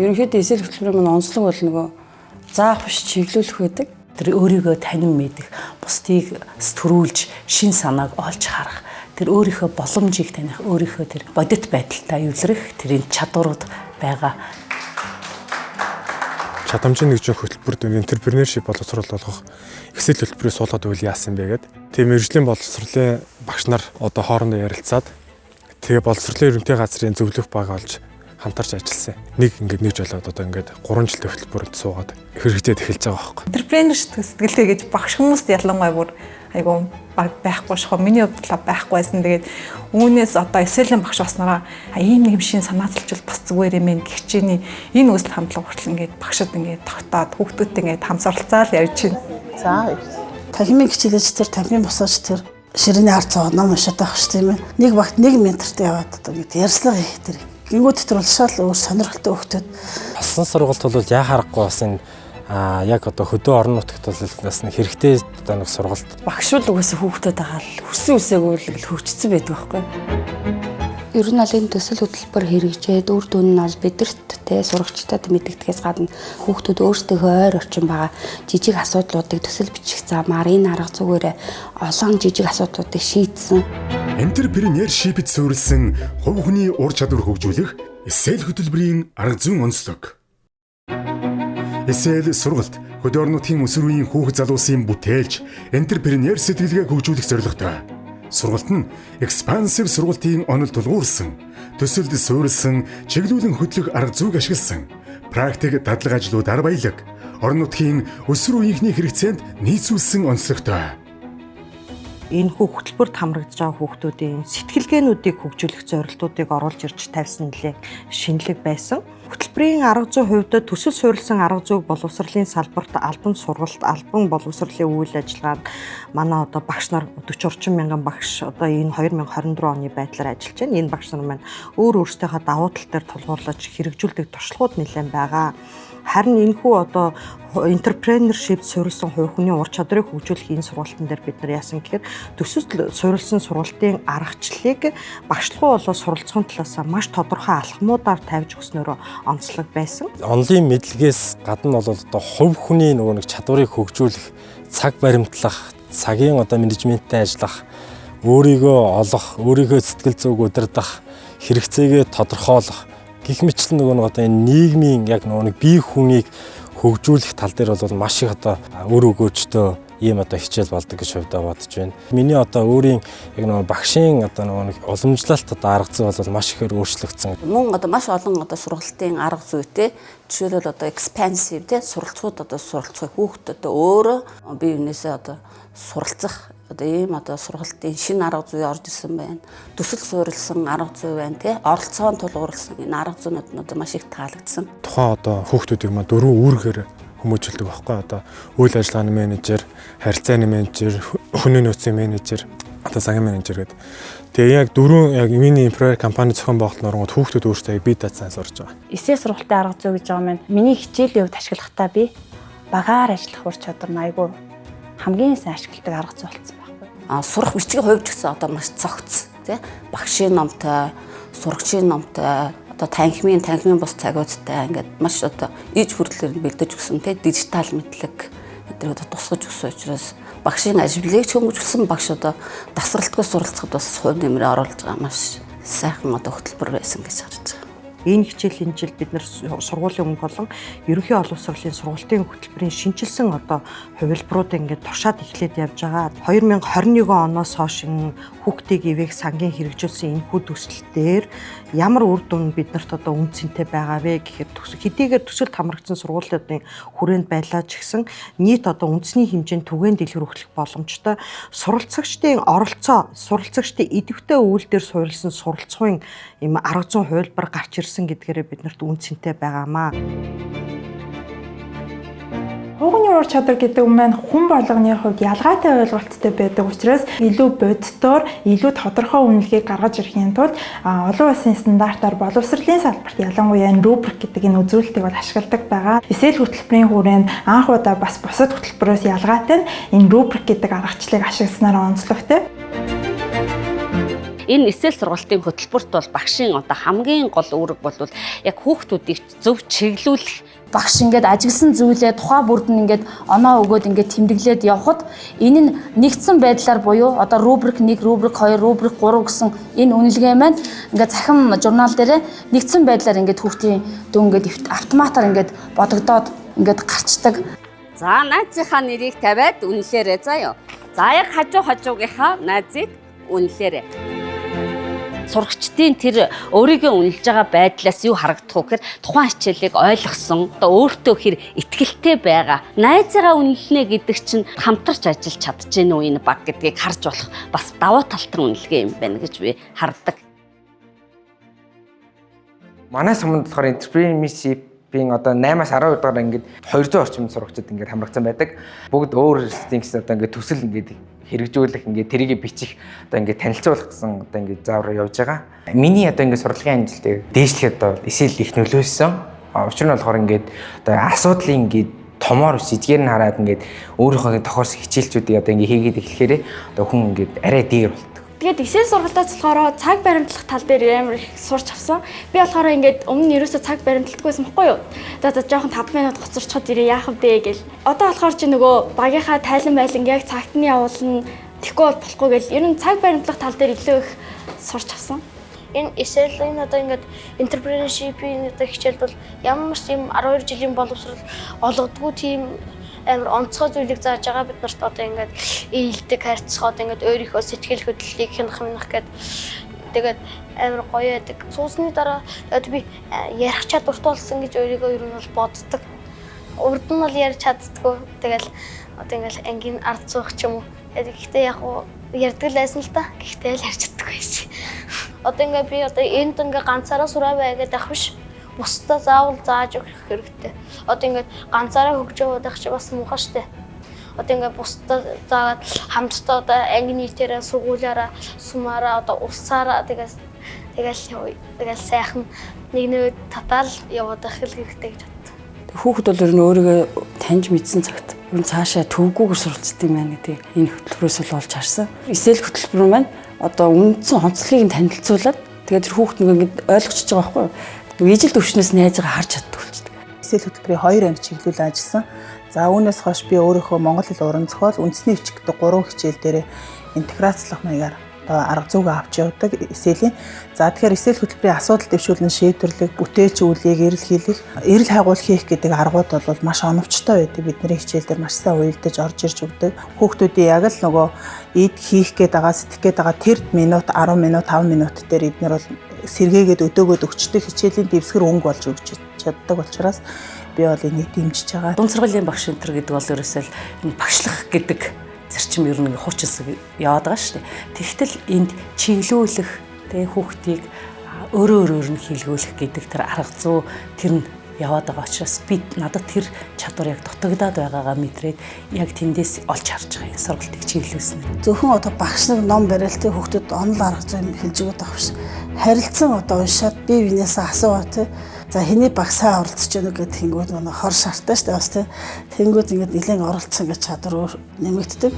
Ерөнхийдөө эсрэг хөтөлбөрийн онцлог бол нөгөө заах биш чиглүүлэх байдаг. Тэр өөрийгөө танин мэдэх, бусдыг сэтгрүүлж, шин санааг олж харах, тэр өөрийнхөө боломжийг таних, өөрийнхөө тэр бодит байдалтай эвлэрэх тэрийн чадварууд байгаа. Чадамжийн нэгжийн хөтөлбөрт энтерпренершип боловсрол болгох эхсэл хөтөлбөрийг суулгаад байвал яасан бэ гэдэг. Тийм мэргэжлийн боловсролын багш нар одоо хоорондоо ярилцаад тэгээ боловсролын ерөнхий газрын зөвлөх баг олж хамтарч ажилласан. Нэг жолоод одоо 3 жилийн хөтөлбөрөнд суугаад хэрэгжээд эхэлж байгаа байхгүй. Энтерпренершип сэтгэлтэй гэж багш хүмүүст ялангуяа бүр айгу байхгүй шахаа миний бодлоо байхгүй байсан. Тэгээд үүнээс одоо эсэлийн багш баснараа ийм нэг шин санааталжуул бас зүгээр юм гэх чинь энэ үсэл хамтлаг хүртэл багшд тогтоод хүүхдүүдтэй хамсарлцаал явж байна. За танхимын хичээлж тэр танхимын босооч тэр ширээний ард цаа ном уншаад байх ш тийм ээ. Нэг багт нэг ментортой яваад одоо ярьслага хийх тэр. Гингүүд дотор улшаал өөр сонирхолтой хөгтөд Болсон сургалт бол яа харахгүй бас энэ яг одоо хөдөө орон нутагт бол бас нэг хэрэгтэй одоо нэг сургалт. багшуул угаасаа хүүхдүүд байгаа л хүссэн үсээгүй л хөгжсөн байдаг байхгүй. Ер нь аль энэ төсөл хөтөлбөр хэрэгжээд үр дүн нь бол бидэрт сурагчдад мэддэгдгээс гадна хүүхдүүд өөрсдийнхөө ойр орчин байгаа жижиг асуудлуудыг төсөл бичих замаар энэ арга зүгээрээ олон жижиг асуудлуудыг шийдсэн. Энтерпренершипэд суурилсан хувь хүний ур чадвар хөгжүүлэх эсэл хөтөлбөрийн арга зүйн онцлог. Эсэл сургалт хөдөө орон нутгийн өсвөр үеийн хүүхэд залуусын бүтээлч энтерпренер сэтгэлгээ хөгжүүлэх зорилготой. Сургалт нь экспансив сургалтын онол тулгуурсан, төсөлд суурилсан, чиглүүлэн хөтлөх арга зүйг ашигласан, практик дадлаг ажлуудаар баялаг, орон нутгийн өсвөр үеийнхний хэрэгцээнд нийцүүлсэн онцлогтой. Энэ хөтөлбөрт хамрагдж байгаа хүүхдүүдийн сэтгэлгээнүүдийг хөгжүүлэх зорилтуудыг оруулж ирж тавьсан нэлээд шинэлэг байсан. Хөтөлбөрийн арга зүйн хувьд төсөл суурилсан арга зүйг боловсролын салбарт албан сургалт, албан боловсролын үйл ажиллагаанд манай одоо багш нар 40 орчим мянган багш одоо энэ 2024 оны байдлаар ажиллаж байна. Энэ багш нар маань өөрсдийнхөө давуу тал дээр тулгуурлаж хэрэгжүүлдэг туршлагууд нэлээд байгаа. Харин энэхүү одоо энтерпренершип суурилсан хувь хүний ур чадрыг хөгжүүлэх энэ сургалтын дээр бид нар яасан гэхээр төсөл суурилсан сургалтын аргачлалыг багшлахуу болоо суралцахын талаас маш тодорхой алхмуудаар тавьж өгснөөрөө онцлог байсан. Онлын мэдлэгээс гадна бол одоо хувь хүний нөгөө нэг чадварыг хөгжүүлэх, цаг баримтлах, цагийн одоо менежменттэй ажиллах, өөрийгөө олох, өөрийнхөө сэтгэл зүг удирдах, хэрэгцээгээ тодорхойлох гэх мэтлэн нөгөө нэг одоо энэ нийгмийн яг нөгөө нэг бие хүнийг хөгжүүлэх тал дээр бол маш их одоо өр өгөөжтэй ийм одоо хичээл болдог гэж хувьдаа бодож байна. Миний одоо өөрийн яг нөгөө багшийн одоо нөгөө нэг уламжлалт одоо арга зүй бол маш ихээр өөрчлөгдсөн. Мөн одоо маш олон одоо сургалтын арга зүйтэй жишээлбэл одоо expansive суралцууд одоо суралцах хүүхд одоо өөрөө бие биенээсээ одоо суралцах одоо ийм одоо сургалтын шинэ арга зүй орж ирсэн байна. Төсөл суурилсан арга зүй байна оролцоон тулгуурласан энэ арга зүйнүүд нь одоо маш их таалагдсан. Тухайн одоо хүүхдүүдийг маань 4 үүргээр хүмүүжүүлдэг байхгүй одоо үйл ажиллагааны менежер, харилцааны менежер, хүний нөөцийн менежер, одоо цагийн менежер гэдэг. Тэгээ яг 4 яг миний employer компани зохион байгуулалт нургууд хүүхдүүд өөрсдөө бие даацсан сурж байгаа. Эсээ сургалтын арга зүй гэж байгаа маань миний хичээлийн хувьд ашиглахдаа би багаар ажиллах ур чадвар нь айгүй хамгийн сайн ашигладаг арга зүй болсон байхгүй. Сурах бичгийн хувьд ч гэсэн одоо маш цогц багшийн номтой, сурагчийн номтой одоо танхимын бус цагуудтай ингээд маш одоо иж хүрдлээр бэлдэж өгсөн дижитал мэдлэг эдгээр одоо тусгаж өгсөн учраас багшийн ажлыг ч хөнгөлсөн багш одоо давсралтгүй суралцахад бас хувь нэмрээ оруулж байгаа маш сайхан одоо хөтөлбөр байсан гэж харж байгаа. Энэ хичээлийн жил бид нар сургуулийн өмнө болон ерөнхий олон улсын сургалтын хөтөлбөрийн шинжилсэн одоо хувилбарууд ингээд туршаад эхлээд явж байгаа. 2021 оноос хойш хүүхдийг ивэх сангийн хэрэгжүүлсэн энэхүү төсөл дээр ямар үр дүн биднэрт одоо үнцэнтэй байгаа вэ гэхээр хэдийгээр төсөлд хамрагдсан сургуулиудын хүрээнд байлаа ч гэсэн нийт одоо үндэсний хэмжээнд түгээн дэлгэр өгөх боломжтой суралцагчдын оролцоо, суралцагчдын идэвхтэй үйлдэл суурилсан суралцахын юм арга зүйн хувилбар гарч ирсэн гэдгээрээ биднэрт үнцэнтэй байгаамаа. Хүүхний багшийн ур чадвар гэдэг нь маань хүн болгоны хувьд ялгаатай ойлголттой байдаг учраас илүү боддоор илүү тодорхой үнэлгээг гаргаж ирэхийн тулд олон улсын стандартаар боловсролын салбарт ялангуяа рубрик гэдэг энэ үзүүлэлтийг бол ашигладаг байгаа. Эсэл хөтөлбөрийн хүрээнд анх удаа бас бусад хөтөлбөрөөс ялгаатай энэ рубрик гэдэг аргачлалыг ашигласнаар онцлогтой. Энэ эсэл сургалтын хөтөлбөрт бол багшийн одоо хамгийн гол үүрэг бол яг хүүхдүүдийг зөв чиглүүлэх. Багш ингээд ажигласан зүйлээ тухай бүрд нь ингээд оноо өгөөд ингээд тэмдэглээд явхад энэ нь нэгдсэн байдлаар буюу одоо рубрик 1, рубрик 2, рубрик 3 гэсэн энэ үнэлгээ маань ингээд захин журнал дээрээ нэгдсэн байдлаар ингээд хүүхдийн дөө ингээд автоматар ингээд бодогдоод ингээд гарчдаг. За найзынхаа нэрийг тавиад үнэлээрэй заа юу. За яг хажуугийнхаа найзыг үнэлээрэй. Сурагчдын тэр өөрийгөө үнэлж байгаа байдлаас юу харагдах вэ гэхээр тухайн хичээлийг ойлгосон, одоо өөртөө хэр итгэлтэй байгаа. Найзыгаа үнэлнэ гэдэг чинь хамтарч ажиллаж чадж гэнэ үү энэ баг гэдгийг харж болох бас давуу талтар үнэлгээ юм байна гэж би хардаг. Манай суманд болохоор entrepreneurship-ийн одоо 8-аас 12 дугаар ингээд 200 орчим сурагчид ингээд хамрагдсан байдаг. Бүгд өөр стингс одоо ингээд төсөл ингээд хэрэгжүүлэх ингээд тэрийг бичих одоо ингээд танилцуулах гэсэн одоо ингээд заавар явж байгаа. Миний одоо ингээд сурлагын амжилтыг дээшлэхэд одоо эсэл их нөлөөсөн. Учир нь болохоор ингээд одоо асуудлын ингээд томоор ус эдгээр нь хараад ингээд өөрийнхөө тохиолсон хичээлчүүдийг одоо ингээд хийгээд эхлэхээр одоо хүн ингээд арай дээр болдог. Тэгээд эсэл сургалтаас болохоор цаг баримтлах тал дээр амар их сурч авсан. Би болохоор ингээд өмнө нь ерөөсөө цаг баримталтгүйсэн байхгүй юу? За жоохон 5 минут гоцорчход ирээ яах вэ гэл. Одоо болохоор чи нөгөө багийнхаа тайлан байлан яг цагт нь явуулна. Тэгэхгүй бол болохгүй гэл. Ер нь цаг баримтлах тал дээр илүү их сурч авсан. Энэ эсэлийн одоо ингээд entrepreneurship-ийн одоо хичээл бол ямар ч юм 12 жилийн боловсрол олгодгүй тийм амар онцгой зүйлийг зааж байгаа бид нарт одоо ингээд ээлдэг харьцах одоо ингээд өөрийнхөө сэтгэл хөдлөлийг хянах гэдэг тэгээд амар гоё байдаг. Суусны дараа тэгээд би ярих чадвартай болсон гэж өөрийгөө ер нь бол боддог. Урд нь бол ярьж чаддгүй. Тэгэл одоо ингээд ангийн ард зуух ч юм уу. Гэхдээ яг уу ярьдаг л байсан л та. Гэхдээ л ярьж чаддаггүй байсан. Одоо ингээд би одоо энд ингээд ганцаараа сураа байгаад ах биш. Бусдаа заавал зааж өгөх хэрэгтэй. Одоо ингээд ганцаараа хөгж яваад байх чи бас муухай штэ. Одоо ингээд бусдаа заагаад хамтдаа одоо анги нийтээрээ сургуулаараа сумаараа одоо улсаараа тэгэл сайхан нэг татаал яваад байх хэрэгтэй гэж боддог. Хүүхэд бол ер нь өөрийгөө таньж мэдсэн цагт ер нь цаашаа төвгүүгээр суралцдаг юм байна гэдэг энэ хөтөлбөрөөс л олж харсан. Эсэл хөтөлбөр маань одоо үндсэн онцлогийг танилцуулаад тэгээд тэр хүүхэд ингээд ойлгочихж байгаа байхгүй юу? Ижил төвшнөөс найзгаа харж чаддаг болчихдог. Эсэл хөтөлбөрийн 2 анги чиглүүлэн ажилласан. За үүнээс хойш би өөрийнхөө монгол хэл уран зохиол үндэсний өвч гэдэг 3 хичээл дээр интеграцлах маягаар одоо арга зүйгээ авч явдаг эсэлийн. За тэгэхээр эсэл хөтөлбөрийн асуудал дэвшүүлэн шийдвэрлэх, бүтээч үйлийг эрэл хийх, эрэл хайгуул хийх гэдэг аргууд бол маш оновчтой байдаг. Бидний хичээл дээр маш сайн уялдаж орж ирж өгдөг. Хүүхдүүдийн яг л нөгөө эд хийх гээд байгаа, сэтгэх гээд байгаа тэр минут, 10 минут, 5 минут дээр эднэр бол сэргээгээд өдөөгөөд өгчдөг хичээлийн дэвсгэр өнгө болж өгч чаддаг учраас би бол энийг дэмжиж байгаа. Дунд сургуулийн багш энтер гэдэг бол ерөөсөө энэ багшлах гэдэг зарчим ер нь хуучилсан яваад байгаа шүү дээ. Тэгтэл энд чиглүүлэх, тэгээ хүүхдийг өөрөө нь хийлгүүлэх гэдэг тэр арга зүй тэр нь яваад байгаа учраас би надад тэр чадвар яг дутагдаад байгаагаа мэдрээд яг тэндээс олж харж байгаа юм сургалтыг чиглүүлсэн. Зөвхөн одоо багш нар ном бариалтай хүүхдэд онол арга зүй хэлж өгöd байгаа биш. Харилцан одоо уншаад бие биенээсээ асуугаа тий. За хэний багсаа оролцож өгнө гэдэг тэнгүүд манай хор шаартай шүү дээ бас тий. Тэнгүүд ингээд нэлээд оролцсон гэж чадвар нэмэгддэг.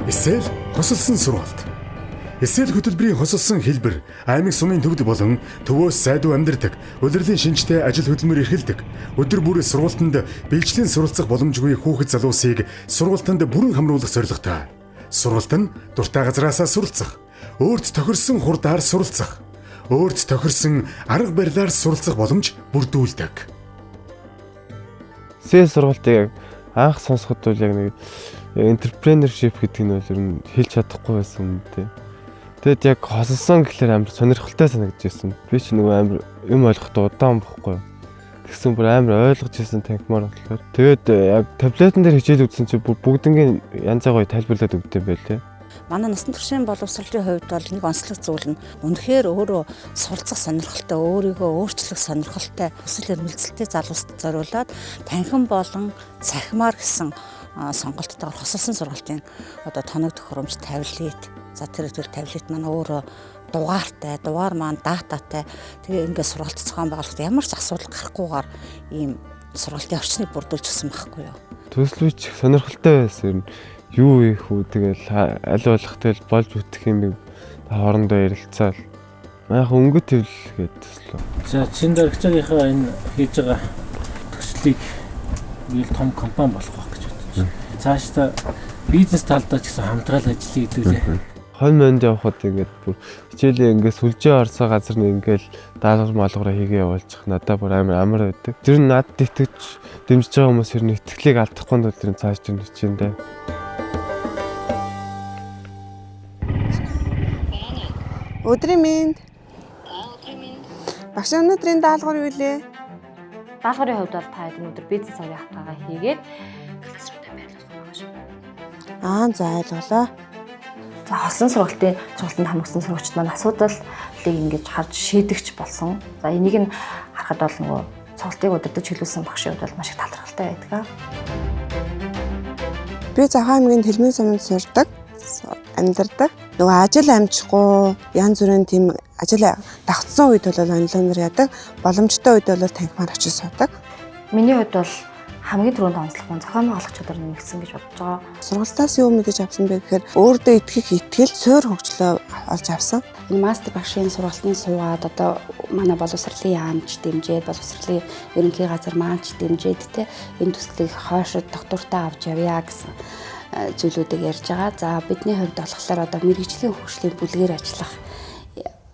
Эсэл хосолсон сургалт. Эсэл хөтөлбөрийн хосолсон хэлбэр аймаг сумын төвд болон төвөөс сайдуу амьдардаг, улирлын шинжтэй ажил хөдөлмөр эрхэлдэг, өдөр бүр сургалтанд бэлжлэн суралцах боломжгүй хүүхэд залуусыг сургалтанд бүрэн хамруулах зорилготой. Сургалт нь дуртай газраасаа суралцах, өөрт тохирсон хурдаар суралцах, өөрт тохирсон арга барилаар суралцах боломж бүрдүүлдэг. Эсэл сургалтыг анх сонсоход бол яг нэг entrepreneurship гэдэг нь бол ер нь хэлж чадахгүй байсан юм дээ. Тэгэд яг хосолсон гэхэлэр амар сонирхолтой санагдчихсэн. Би ч нөгөө амар юм ойлгохдоо удаан бохгүй. Тэгсэн бүр амар ойлгож ирсэн танхимаар болохоор. Тэгээд яг таблетэн дээр хичээл үзсэн чинь бүгднгийн янз бүрийн тайлбарлаад өгдөг юм байл те. Манай насан туршийн боловсролын хувьд бол нэг онцлог зүйл нь үнэхээр өөрөө суралцах сонирхолтой, өөрийгөө өөрчлөх сонирхолтой хүсэл эрмэлзэлтэй залуусд зориулаад танхим болон цахимаар гэсэн сонголттойгоор хосолсон сургалтын одоо тоног төхөөрөмж таблет. За тэр таблет маань өөрөө дугаартай, дугаар маань дататай. Тэгээ ингээд сургалт зохион байгуулалт ямар ч асуудал гарахгүйгээр ийм сургалтын орчныг бүрдүүлж гисэн байхгүй юу. Төслөвч сонирхолтой байсан. Юу ийх үү тэгэл аль болох тэгэл болж үтэх юм хоорондоо ярилцаал. Манайх өнгө төвлөлгээд төслөө. За чин дарагчаагийнхаа энэ хийж байгаа төслийг биел том компани болох байх гэж бодож байна. Цаашдаа бизнес талдаа ч гэсэн хамтрал ажиллая хэдүүлээ. Хон монд явхад ингээд бүр хичээлээ ингээд сүлжээ орсоо газар нь ингээд даалгавар малгаараа хийгээ явуулчих надад бүр амар байдаг. Тэр нь надад итгэж дэмжиж байгаа хүмүүс ер нь итгэлийг алдахгүй нь тэр цааш тэр хичээндээ. Өдрийн мэнд. Багш өнөөдрийн даалгавар юу вэ? Даалгаврын хувьд бол та хэдэн өдөр бизнес авийн хавтаагаа хийгээд классруудаа байрлуулах байгаа шүү. За ойлголоо. За хослон сургалтын сургалтанд хамгсан сурагчид маань асуудлыг ингэж харж шийдэгч болсон. За энийг нь харахад бол нөгөө цогцлыг удирдах чиглүүлсэн багшийн хувьд бол маш их талархалтай байдаг. Би Захаа аймгийн Тэлмэн суманд сурдаг, амьдардаг. Нөгөө ажил амжихгүй янз бүрийн тийм ажил давхцсан үед бол онлайнаар яадаг, боломжтой үед бол танхимаар очиж суудаг. Миний хувьд бол хамгийн түрүүнд онцлог нь зохион байгуулах чадвар нэмэгдсэн гэж бодож байгаа. Сургалтаас юу мэдэж авсан бэ гэхээр өөртөө итгэх итгэл суур хөгжлөө олж авсан. Энэ мастер багшийн сургалтанд суугаад одоо манай боловсролын яамч дэмжээд боловсролын ерөнхий газар маанч дэмжээд те энэ төслийг хойшод доктортаа авч явъя гэсэн зүйлүүдийг ярьж байгаа. За бидний хувьд болохоор одоо мэрэгжлийн хөгжлийн бүлгээр ажиллах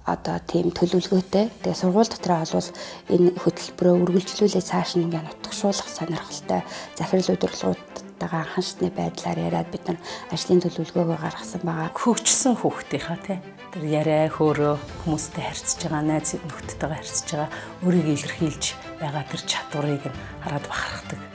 одоо тийм төлөвлөгөөтэй. Тэгээ сургууль дотроо олвол энэ хөтөлбөрөө үргэлжлүүлээ цааш нь ингээ нутгшуулах сонирхолтой захирал удирдлагуудтайгаа анхан шатны байдлаар яриад бид нар ажлын төлөвлөгөөгөө гаргасан байгаа. Хөгжсөн хүүхдийнхаа тий тэр яриа хөөрөө хүмүүстэй харьцаж байгаа, найз нөхдөдтэйгээ харьцаж байгаа, өөрийгөө илэрхийлж байгаа тэр чадварыг нь хараад бахархдаг.